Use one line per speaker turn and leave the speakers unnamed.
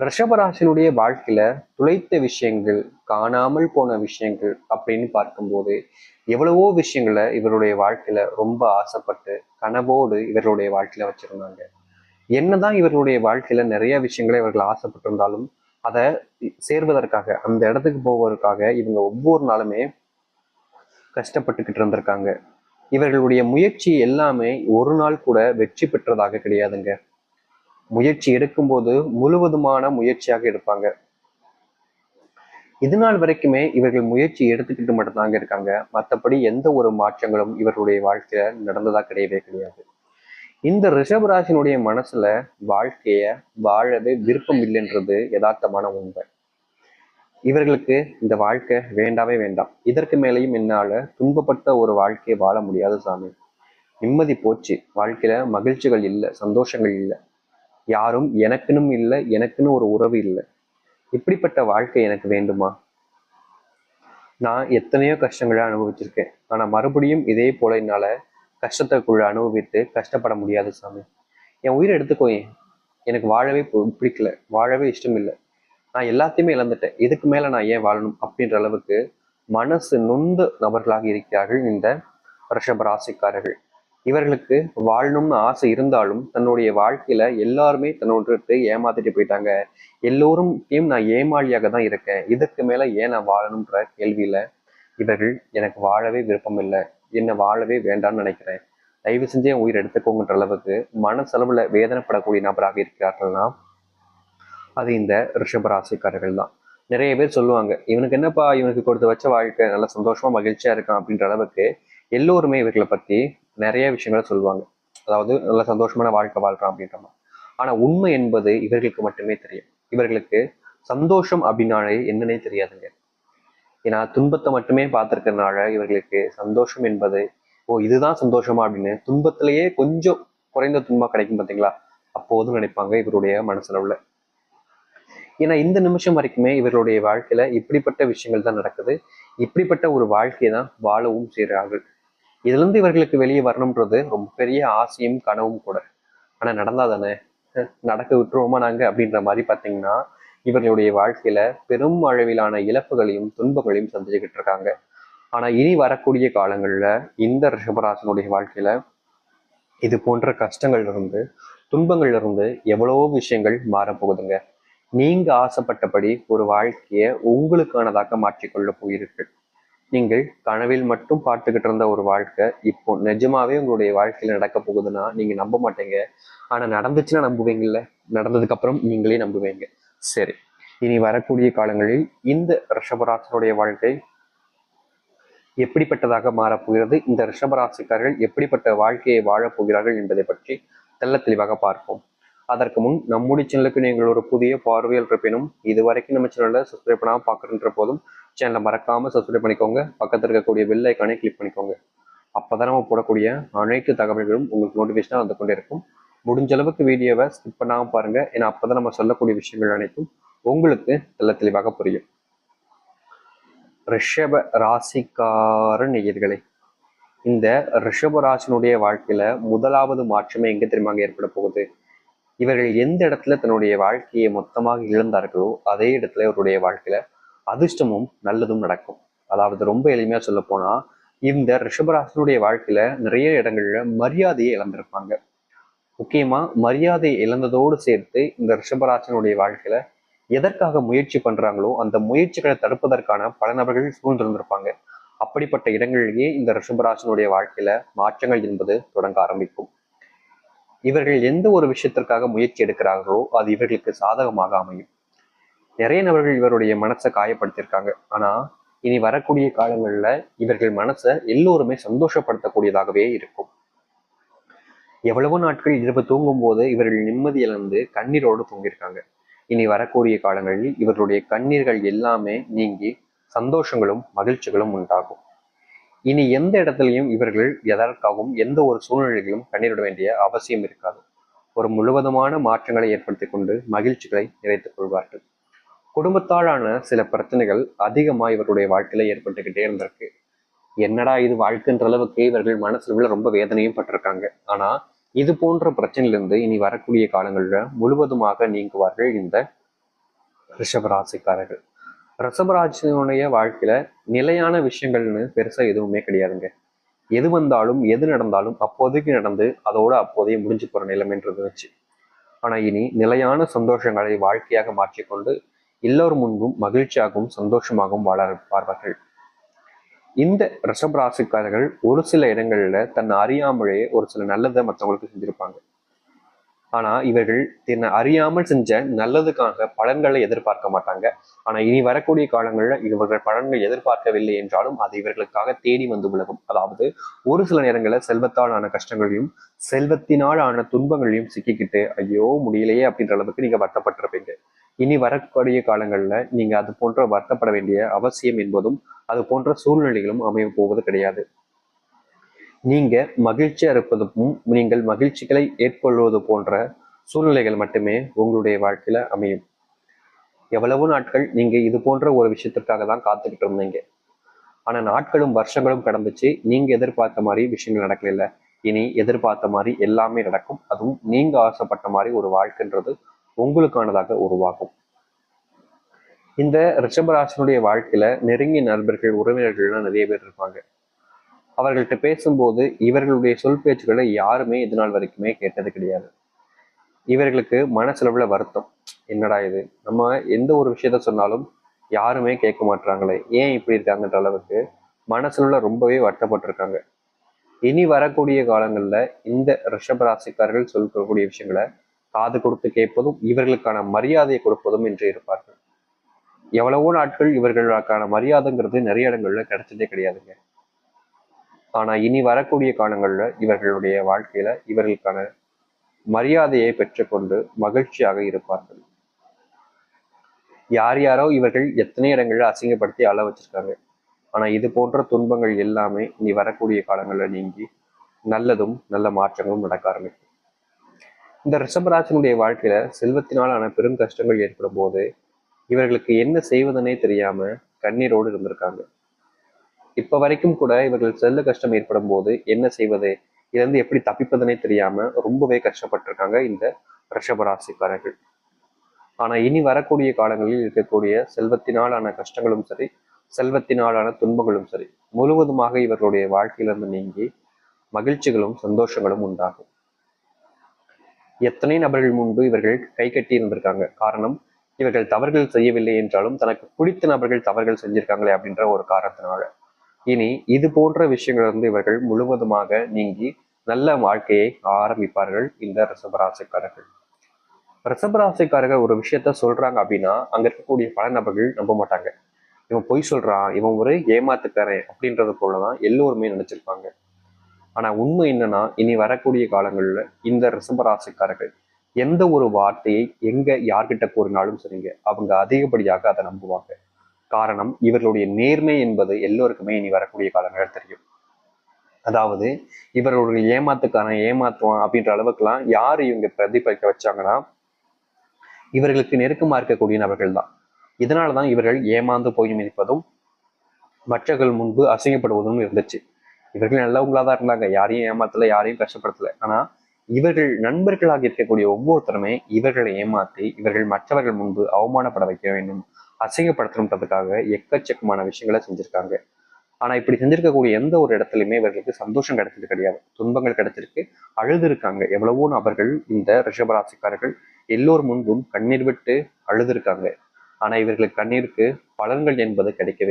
ரிஷபராசினுடைய வாழ்க்கையில துளைத்த விஷயங்கள், காணாமல் போன விஷயங்கள் அப்படின்னு பார்க்கும்போது எவ்வளவோ விஷயங்களை இவருடைய வாழ்க்கையில ரொம்ப ஆசைப்பட்டு கனவோடு இவர்களுடைய வாழ்க்கையில வச்சிருந்தாங்க. என்னதான் இவர்களுடைய வாழ்க்கையில நிறைய விஷயங்களை இவர்கள் ஆசைப்பட்டிருந்தாலும் அதை சேர்வதற்காக, அந்த இடத்துக்கு போவதற்காக இவங்க ஒவ்வொரு நாளுமே கஷ்டப்பட்டுக்கிட்டு இருந்திருக்காங்க. இவர்களுடைய முயற்சி எல்லாமே ஒரு நாள் கூட வெற்றி பெற்றதாக கிடையாதுங்க. முயற்சி எடுக்கும்போது முழுவதுமான முயற்சியாக எடுப்பாங்க. இது நாள் வரைக்குமே இவர்கள் முயற்சி எடுத்துக்கிட்டு மட்டும்தாங்க இருக்காங்க. மற்றபடி எந்த ஒரு மாற்றங்களும் இவர்களுடைய வாழ்க்கையில நடந்ததா கிடையவே கிடையாது. இந்த ரிஷபராசினுடைய மனசுல வாழ்க்கைய வாழவே விருப்பம் இல்லைன்றது யதார்த்தமான உண்மை. இவர்களுக்கு இந்த வாழ்க்கை வேண்டாவே வேண்டாம். இதற்கு மேலேயும் என்னால துன்பப்பட்ட ஒரு வாழ்க்கையை வாழ முடியாது சாமி. நிம்மதி போச்சு, வாழ்க்கையில மகிழ்ச்சிகள் இல்லை, சந்தோஷங்கள் இல்லை, யாரும் எனக்குன்னு இல்லை, எனக்குன்னு ஒரு உறவு இல்லை. இப்படிப்பட்ட வாழ்க்கை எனக்கு வேண்டுமா? நான் எத்தனையோ கஷ்டங்களை அனுபவிச்சிருக்கேன். ஆனா மறுபடியும் இதே போல என்னால கஷ்டத்துக்குள்ள அனுபவித்து கஷ்டப்பட முடியாது சாமி. என் உயிரை எடுத்துக்கோயேன். எனக்கு வாழவே பிடிக்கல, வாழவே இஷ்டம் இல்லை. நான் எல்லாத்தையுமே இழந்துட்டேன். இதுக்கு மேல நான் ஏன் வாழணும் அப்படின்ற அளவுக்கு மனசு நொந்து நபர்களாக இருக்கிறார்கள் இந்த ரிஷப ராசிக்காரர்கள். இவர்களுக்கு வாழணும்னு ஆசை இருந்தாலும் தன்னுடைய வாழ்க்கையில எல்லாருமே தன்னோடு ஏமாத்திட்டு போயிட்டாங்க. எல்லோரும் நான் ஏமாளியாக தான் இருக்கேன். இதற்கு மேல ஏன் நான் வாழணும்ன்ற கேள்வியில இவர்கள் எனக்கு வாழவே விருப்பம் இல்லை, என்னை வாழவே வேண்டாம்னு நினைக்கிறேன், தயவு செஞ்சு என் உயிர் எடுத்துக்கோங்கன்ற அளவுக்கு மனசளவுல வேதனைப்படக்கூடிய நபராக இருக்கிறார்கள்னா அது இந்த ரிஷபராசிக்காரர்கள் தான். நிறைய பேர் சொல்லுவாங்க, இவனுக்கு என்னப்பா, இவனுக்கு கொடுத்து வச்ச வாழ்க்கை நல்ல சந்தோஷமா மகிழ்ச்சியா இருக்கான் அப்படின்ற அளவுக்கு எல்லோருமே இவர்களை பத்தி நிறைய விஷயங்களை சொல்லுவாங்க. அதாவது நல்ல சந்தோஷமான வாழ்க்கை வாழ்றான் அப்படின்ற மாதிரி. ஆனா உண்மை என்பது இவர்களுக்கு மட்டுமே தெரியும். இவர்களுக்கு சந்தோஷம் அப்படின்னாலே என்னன்னே தெரியாதுங்க. ஏன்னா துன்பத்தை மட்டுமே பார்த்திருக்கிறதுனால இவர்களுக்கு சந்தோஷம் என்பது, ஓ இதுதான் சந்தோஷமா அப்படின்னு துன்பத்திலேயே கொஞ்சம் குறைந்த துன்பம் கிடைக்கும் பார்த்தீங்களா, அப்போதும் நினைப்பாங்க இவருடைய மனசுல. ஏன்னா இந்த நிமிஷம் வரைக்குமே இவர்களுடைய வாழ்க்கையில இப்படிப்பட்ட விஷயங்கள் தான் நடக்குது. இப்படிப்பட்ட ஒரு வாழ்க்கையை தான் வாழவும் செய்கிறார்கள். இதுல இருந்து இவர்களுக்கு வெளியே வரணும்ன்றது ரொம்ப பெரிய ஆசையும் கனவும் கூட. ஆனா நடந்தா தானே, நடக்க விட்டுருவோமா நாங்க அப்படின்ற மாதிரி பாத்தீங்கன்னா இவர்களுடைய வாழ்க்கையில பெரும் அளவிலான இழப்புகளையும் துன்பங்களையும் சந்திச்சுக்கிட்டு இருக்காங்க. ஆனா இனி வரக்கூடிய காலங்கள்ல இந்த ரிஷபராசனுடைய வாழ்க்கையில இது போன்ற கஷ்டங்கள்ல இருந்து, துன்பங்கள்ல இருந்து எவ்வளவோ விஷயங்கள் மாறப்போகுதுங்க. நீங்க ஆசைப்பட்டபடி ஒரு வாழ்க்கையை உங்களுக்கானதாக மாற்றிக்கொள்ள போகிறீர்கள். நீங்கள் கனவில் மட்டும் பார்த்துக்கிட்டு இருந்த ஒரு வாழ்க்கை இப்போ நிஜமாவே உங்களுடைய வாழ்க்கையில நடக்க போகுதுன்னா நீங்க நம்ப மாட்டீங்க. ஆனா நடந்துச்சுன்னா நம்புவீங்கல்ல, நடந்ததுக்கு அப்புறம் நீங்களே நம்புவீங்க. சரி, இனி வரக்கூடிய காலங்களில் இந்த ரிஷபராசனுடைய வாழ்க்கை எப்படிப்பட்டதாக மாறப்போகிறது, இந்த ரிஷபராசிக்காரர்கள் எப்படிப்பட்ட வாழ்க்கையை வாழப் போகிறார்கள் என்பதை பற்றி தெள்ள தெளிவாக பார்ப்போம். அதற்கு முன் நம்முடைய சேனலுக்கு நீங்கள் ஒரு புதிய பார்வையில் இருப்பினும் இதுவரைக்கும் நம்ம சேனலை சப்ஸ்கிரைப் பண்ணாமல் பார்க்குறன்ற போதும் சேனலை மறக்காம சப்ஸ்கிரைப் பண்ணிக்கோங்க. பக்கத்தில் இருக்கக்கூடிய பெல் ஐக்கானை கிளிக் பண்ணிக்கோங்க. அப்போதான் நம்ம போடக்கூடிய அனைத்து தகவல்களும் உங்களுக்கு நோட்டிஃபிகேஷனாக வந்து கொண்டே இருக்கும். முடிஞ்ச அளவுக்கு வீடியோவை ஸ்கிப் பண்ணாமல் பாருங்க. ஏன்னா அப்போதான் நம்ம சொல்லக்கூடிய விஷயங்கள் அனைத்தும் உங்களுக்கு தெள்ள தெளிவாக புரியும். ரிஷப ராசிக்கார நேயர்களே, இந்த ரிஷப ராசினுடைய வாழ்க்கையில முதலாவது மாற்றமே எங்க தெரியுமாங்க ஏற்பட போகுது? இவர்கள் எந்த இடத்துல தன்னுடைய வாழ்க்கையை மொத்தமாக இழந்தார்களோ அதே இடத்துல இவருடைய வாழ்க்கையில அதிர்ஷ்டமும் நல்லதும் நடக்கும். அதாவது ரொம்ப எளிமையா சொல்ல போனா இந்த ரிஷபராசனுடைய வாழ்க்கையில நிறைய இடங்கள்ல மரியாதையை இழந்திருப்பாங்க. முக்கியமா மரியாதை இழந்ததோடு சேர்த்து இந்த ரிஷபராசனுடைய வாழ்க்கையில எதற்காக முயற்சி பண்றாங்களோ அந்த முயற்சிகளை தடுப்பதற்கான பல நபர்கள் சூழ்ந்திருந்திருப்பாங்க. அப்படிப்பட்ட இடங்களிலேயே இந்த ரிஷபராசனுடைய வாழ்க்கையில மாற்றங்கள் என்பது தொடங்க ஆரம்பிக்கும். இவர்கள் எந்த ஒரு விஷயத்திற்காக முயற்சி எடுக்கிறார்களோ அது இவர்களுக்கு சாதகமாக அமையும். நிறைய நபர்கள் இவருடைய மனசை காயப்படுத்தியிருக்காங்க. ஆனா இனி வரக்கூடிய காலங்கள்ல இவர்கள் மனசை எல்லோருமே சந்தோஷப்படுத்தக்கூடியதாகவே இருக்கும். எவ்வளவோ நாட்கள் இரவு தூங்கும் போது இவர்கள் நிம்மதி இழந்து கண்ணீரோடு தூங்கியிருக்காங்க. இனி வரக்கூடிய காலங்களில் இவர்களுடைய கண்ணீர்கள் எல்லாமே நீங்கி சந்தோஷங்களும் மகிழ்ச்சிகளும் உண்டாகும். இனி எந்த இடத்துலையும் இவர்கள் எதற்காகவும் எந்த ஒரு சூழ்நிலையிலும் கண்ணீரிட வேண்டிய அவசியம் இருக்காது. ஒரு முழுவதுமான மாற்றங்களை ஏற்படுத்தி கொண்டு மகிழ்ச்சிகளை நிறைத்துக் கொள்வார்கள். குடும்பத்தாலான சில பிரச்சனைகள் அதிகமா இவர்களுடைய வாழ்க்கையில ஏற்பட்டுக்கிட்டே இருந்திருக்கு. என்னடா இது வாழ்க்கைன்ற அளவுக்கு இவர்கள் மனசுல ரொம்ப வேதனையும் பட்டிருக்காங்க. ஆனா இது போன்ற பிரச்சனையிலிருந்து இனி வரக்கூடிய காலங்கள்ல முழுவதுமாக நீங்குவார்கள் இந்த ரிஷபராசிக்காரர்கள். ரிஷபராசினுடைய வாழ்க்கையில நிலையான விஷயங்கள்னு பெருசா எதுவுமே கிடையாதுங்க. எது வந்தாலும் எது நடந்தாலும் அப்போதைக்கு நடந்து அதோட அப்போதையே முடிஞ்சு போற நிலைமைன்றது வச்சு. ஆனா இனி நிலையான சந்தோஷங்களை வாழ்க்கையாக மாற்றிக்கொண்டு எல்லோரும் முன்பும் மகிழ்ச்சியாகவும் சந்தோஷமாகவும் வாழ இருப்பார்கள். இந்த ரிஷபராசிக்காரர்கள் ஒரு சில இடங்கள்ல தன்னை அறியாமலே ஒரு சில நல்லதை மற்றவங்களுக்கு செஞ்சிருப்பாங்க. ஆனா இவர்கள் தன்னை அறியாமல் செஞ்ச நல்லதுக்காக பலன்களை எதிர்பார்க்க மாட்டாங்க. ஆனா இனி வரக்கூடிய காலங்கள்ல இவர்கள் பலன்கள் எதிர்பார்க்கவில்லை என்றாலும் அது இவர்களுக்காக தேடி வந்து விலகும். அதாவது ஒரு சில நேரங்களில் செல்வத்தால் ஆன கஷ்டங்களையும் செல்வத்தினால் ஆன துன்பங்களையும் சிக்கிக்கிட்டு ஐயோ முடியலையே அப்படின்ற அளவுக்கு நீங்க வருத்தப்பட்டிருப்பீங்க. இனி வரக்கூடிய காலங்கள்ல நீங்க அது போன்ற வருத்தப்பட வேண்டிய அவசியம் என்பதும் அது போன்ற சூழ்நிலைகளும் அமைய போவது கிடையாது. நீங்க மகிழ்ச்சியா இருப்பதும் நீங்கள் மகிழ்ச்சிகளை ஏற்கொள்வது போன்ற சூழ்நிலைகள் மட்டுமே உங்களுடைய வாழ்க்கையில அமையும். எவ்வளவு நாட்கள் நீங்க இது போன்ற ஒரு விஷயத்திற்காக தான் காத்துக்கிட்டு இருந்தீங்க. ஆனா நாட்களும் வருஷங்களும் கடந்துச்சு, நீங்க எதிர்பார்த்த மாதிரி விஷயங்கள் நடக்கல. இனி எதிர்பார்த்த மாதிரி எல்லாமே நடக்கும். அதுவும் நீங்க ஆசைப்பட்ட மாதிரி ஒரு வாழ்க்கைன்றது உங்களுக்கானதாக உருவாகும். இந்த ரிஷபராசினுடைய வாழ்க்கையில நெருங்கிய நண்பர்கள் உறவினர்கள்லாம் நிறைய பேர் இருப்பாங்க. அவர்கள்ட்ட பேசும்போது இவர்களுடைய சொல் பேச்சுக்களை யாருமே இது நாள் வரைக்குமே கேட்டது கிடையாது. இவர்களுக்கு மனசளவுல வருத்தம். என்னடா இது, நம்ம எந்த ஒரு விஷயத்த சொன்னாலும் யாருமே கேட்க மாட்டாங்களே, ஏன் இப்படி இருக்காங்கன்ற அளவுக்கு மனசுல ரொம்பவே வருத்தப்பட்டிருக்காங்க. இனி வரக்கூடிய காலங்கள்ல இந்த ரிஷபராசிக்காரர்கள் சொல்லக்கூடிய விஷயங்களை காது கொடுத்து கேட்பதும் இவர்களுக்கான மரியாதையை கொடுப்பதும் என்று இருப்பார்கள். எவ்வளவோ நாட்கள் இவர்களுக்கான மரியாதைங்கிறது நிறைய இடங்கள்ல கிடைச்சதே கிடையாதுங்க. ஆனா இனி வரக்கூடிய காலங்கள்ல இவர்களுடைய வாழ்க்கையில இவர்களுக்கான மரியாதையை பெற்றுக்கொண்டு மகிழ்ச்சியாக இருப்பார்கள். யார் யாரோ இவர்கள் எத்தனை இடங்கள்ல அசிங்கப்படுத்தி அழ வச்சிருக்காங்க. ஆனா இது போன்ற துன்பங்கள் எல்லாமே இனி வரக்கூடிய காலங்கள்ல நீங்கி நல்லதும் நல்ல மாற்றங்களும் நடக்க ஆரம்பிக்கும். இந்த ரிஷபராசினுடைய வாழ்க்கையில செல்வத்தினாலான பெரும் கஷ்டங்கள் ஏற்படும் போது இவர்களுக்கு என்ன செய்வதனே தெரியாம கண்ணீரோடு இருந்திருக்காங்க. இப்ப வரைக்கும் கூட இவர்கள் செல்ல கஷ்டம் ஏற்படும் போது என்ன செய்வது, இதிலிருந்து எப்படி தப்பிப்பதனே தெரியாம ரொம்பவே கஷ்டப்பட்டிருக்காங்க இந்த ரிஷபராசிக்காரர்கள். ஆனா இனி வரக்கூடிய காலங்களில் இருக்கக்கூடிய செல்வத்தினாலான கஷ்டங்களும் சரி, செல்வத்தினாலான துன்பங்களும் சரி, முழுவதுமாக இவர்களுடைய வாழ்க்கையிலிருந்து நீங்கி மகிழ்ச்சிகளும் சந்தோஷங்களும் உண்டாகும். எத்தனை நபர்கள் முன்பு இவர்கள் கை கட்டி இருந்திருக்காங்க. காரணம், இவர்கள் தவறுகள் செய்யவில்லை என்றாலும் தனக்கு பிடித்த நபர்கள் தவறுகள் செஞ்சிருக்காங்களே அப்படின்ற ஒரு காரணத்தினால. இனி இது போன்ற விஷயங்கள் இருந்து இவர்கள் முழுவதுமாக நீங்கி நல்ல வாழ்க்கையை ஆரம்பிப்பார்கள் இந்த ரிஷபராசிக்காரர்கள். ரிஷபராசிக்காரர்கள் ஒரு விஷயத்த சொல்றாங்க அப்படின்னா அங்க இருக்கக்கூடிய பல நபர்கள் நம்ப மாட்டாங்க. இவன் பொய் சொல்றான், இவன் ஒரு ஏமாத்துக்காரன் அப்படின்றது போலதான் எல்லோருமே நினைச்சிருப்பாங்க. ஆனா உண்மை என்னன்னா இனி வரக்கூடிய காலங்கள்ல இந்த ரிஷபராசிக்காரர்கள் எந்த ஒரு வார்த்தையை எங்க யார்கிட்ட கூறினாலும் சரிங்க, அவங்க அதிகப்படியாக அதை நம்புவாங்க. காரணம், இவர்களுடைய நேர்மை என்பது எல்லோருக்குமே இனி வரக்கூடிய காலங்கள் தெரியும். அதாவது இவர்களுடைய ஏமாத்துக்கான ஏமாத்துவான் அப்படின்ற அளவுக்குலாம் யார் இவங்க பிரதிபலிக்க வச்சாங்கன்னா இவர்களுக்கு நெருக்கமா இருக்கக்கூடிய நபர்கள் தான். இதனாலதான் இவர்கள் ஏமாந்து போய் மிதிப்பதும் மற்றவர்கள் முன்பு அசிங்கப்படுவதும் இருந்துச்சு. இவர்கள் நல்லவங்களா தான் இருந்தாங்க, யாரையும் ஏமாத்தல, யாரையும் கஷ்டப்படுத்தல. ஆனா இவர்கள் நண்பர்களாக இருக்கக்கூடிய ஒவ்வொருத்தருமே இவர்களை ஏமாற்றி இவர்கள் மற்றவர்கள் முன்பு அவமானப்பட வைக்க வேண்டும், அசிங்கப்படுத்தணுன்றதுக்காக எக்கச்சக்கமான விஷயங்களை செஞ்சிருக்காங்க. ஆனா இப்படி செஞ்சிருக்கக்கூடிய எந்த ஒரு இடத்துலையுமே இவர்களுக்கு சந்தோஷம் கிடைச்சது கிடையாது. துன்பங்கள் கிடைச்சிருக்கு, அழுது இருக்காங்க. எவ்வளவோ நபர்கள் இந்த ரிஷபராசிக்காரர்கள் எல்லோர் முன்பும் கண்ணீர் விட்டு அழுது இருக்காங்க. ஆனா இவர்களுக்கு கண்ணீருக்கு பலன்கள் என்பது கிடைக்கவே